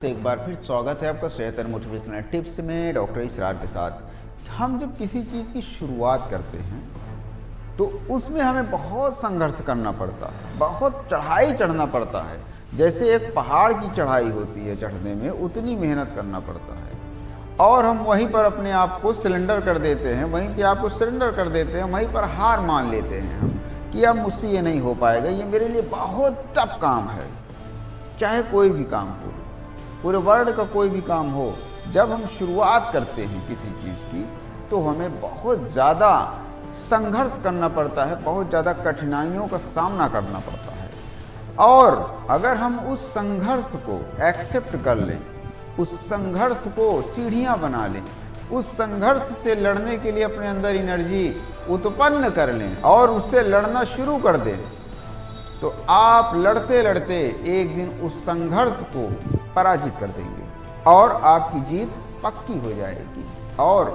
एक बार फिर स्वागत है आपका सेहत और मोटिवेशनल टिप्स में डॉक्टर इशरार के साथ। हम जब किसी चीज़ की शुरुआत करते हैं तो उसमें हमें बहुत संघर्ष करना पड़ता है, बहुत चढ़ाई चढ़ना पड़ता है। जैसे एक पहाड़ की चढ़ाई होती है, चढ़ने में उतनी मेहनत करना पड़ता है और हम वहीं पर अपने आप को सिलेंडर कर देते हैं, वहीं पे आपको सिलेंडर कर देते हैं, वहीं पर हार मान लेते हैं हम कि अब मुझसे ये नहीं हो पाएगा, ये मेरे लिए बहुत टफ काम है। चाहे कोई भी काम हो, पूरे वर्ल्ड का कोई भी काम हो, जब हम शुरुआत करते हैं किसी चीज़ की तो हमें बहुत ज़्यादा संघर्ष करना पड़ता है, बहुत ज़्यादा कठिनाइयों का सामना करना पड़ता है। और अगर हम उस संघर्ष को एक्सेप्ट कर लें, उस संघर्ष को सीढ़ियाँ बना लें, उस संघर्ष से लड़ने के लिए अपने अंदर एनर्जी उत्पन्न कर लें और उससे लड़ना शुरू कर दें, तो आप लड़ते लड़ते एक दिन उस संघर्ष को पराजित कर देंगे और आपकी जीत पक्की हो जाएगी। और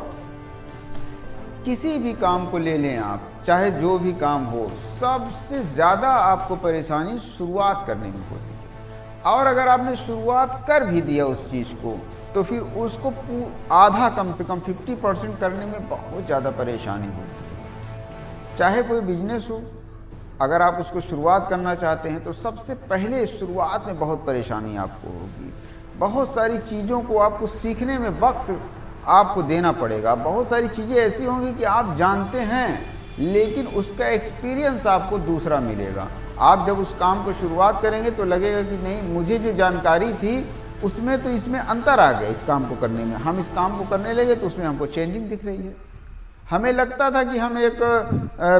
किसी भी काम को ले लें आप, चाहे जो भी काम हो, सबसे ज़्यादा आपको परेशानी शुरुआत करने में होती है। और अगर आपने शुरुआत कर भी दिया उस चीज़ को तो फिर उसको आधा, कम से कम 50% करने में बहुत ज़्यादा परेशानी होती है। चाहे कोई बिजनेस हो, अगर आप उसको शुरुआत करना चाहते हैं तो सबसे पहले शुरुआत में बहुत परेशानी आपको होगी। बहुत सारी चीज़ों को आपको सीखने में वक्त आपको देना पड़ेगा। बहुत सारी चीज़ें ऐसी होंगी कि आप जानते हैं लेकिन उसका एक्सपीरियंस आपको दूसरा मिलेगा। आप जब उस काम को शुरुआत करेंगे तो लगेगा कि नहीं, मुझे जो जानकारी थी उसमें तो इसमें अंतर आ गया। इस काम को करने में, हम इस काम को करने लगे तो उसमें हमको चेंजिंग दिख रही है। हमें लगता था कि हम एक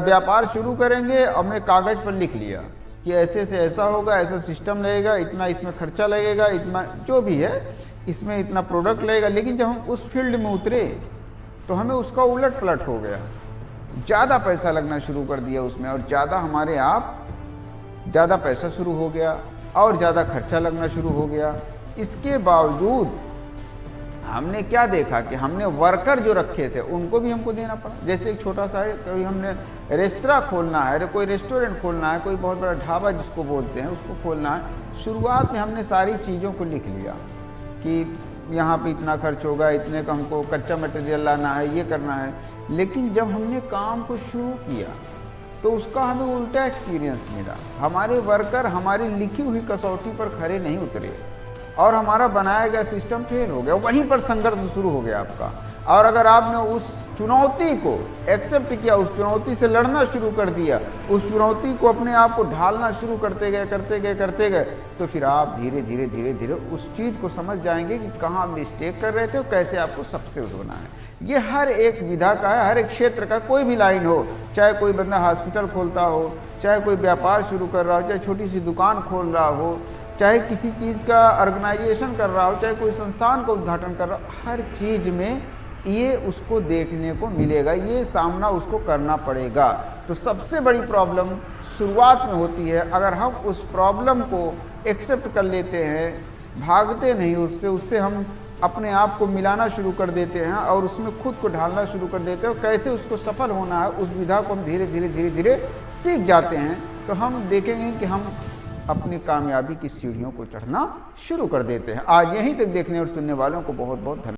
व्यापार शुरू करेंगे और हमने कागज़ पर लिख लिया कि ऐसे से ऐसा होगा, ऐसा सिस्टम लगेगा, इतना इसमें खर्चा लगेगा, इतना जो भी है इसमें इतना प्रोडक्ट लगेगा। लेकिन जब हम उस फील्ड में उतरे तो हमें उसका उलट पलट हो गया, ज़्यादा पैसा लगना शुरू कर दिया उसमें और ज़्यादा पैसा शुरू हो गया और ज़्यादा खर्चा लगना शुरू हो गया। इसके बावजूद हमने क्या देखा कि हमने वर्कर जो रखे थे उनको भी हमको देना पड़ा। जैसे एक छोटा सा कोई हमने रेस्तरां खोलना है, कोई रेस्टोरेंट खोलना है, कोई बहुत बड़ा ढाबा जिसको बोलते हैं उसको खोलना है। शुरुआत में हमने सारी चीज़ों को लिख लिया कि यहाँ पे इतना खर्च होगा, इतने का हमको कच्चा मटेरियल लाना है, ये करना है। लेकिन जब हमने काम को शुरू किया तो उसका हमें उल्टा एक्सपीरियंस मिला। हमारे वर्कर हमारी लिखी हुई कसौटी पर खरे नहीं उतरे और हमारा बनाया गया सिस्टम फेल हो गया। वहीं पर संघर्ष शुरू हो गया आपका। और अगर आपने उस चुनौती को एक्सेप्ट किया, उस चुनौती से लड़ना शुरू कर दिया, उस चुनौती को अपने आप को ढालना शुरू करते गए तो फिर आप धीरे धीरे उस चीज़ को समझ जाएंगे कि कहाँ मिस्टेक कर रहे थे और कैसे आपको सक्सेस होना है। ये हर एक विधा का है, हर एक क्षेत्र का। कोई भी लाइन हो, चाहे कोई बंदा हॉस्पिटल खोलता हो, चाहे कोई व्यापार शुरू कर रहा हो, चाहे छोटी सी दुकान खोल रहा हो, चाहे किसी चीज़ का ऑर्गेनाइजेशन कर रहा हो, चाहे कोई संस्थान का उद्घाटन कर रहा हो, हर चीज़ में ये उसको देखने को मिलेगा, ये सामना उसको करना पड़ेगा। तो सबसे बड़ी प्रॉब्लम शुरुआत में होती है। अगर हम उस प्रॉब्लम को एक्सेप्ट कर लेते हैं, भागते नहीं उससे हम अपने आप को मिलाना शुरू कर देते हैं और उसमें खुद को ढालना शुरू कर देते हैं और कैसे उसको सफल होना है, उस विधा को हम धीरे धीरे सीख जाते हैं, तो हम देखेंगे कि हम अपनी कामयाबी की सीढ़ियों को चढ़ना शुरू कर देते हैं। आज यहीं तक देखने और सुनने वालों को बहुत बहुत धन्यवाद।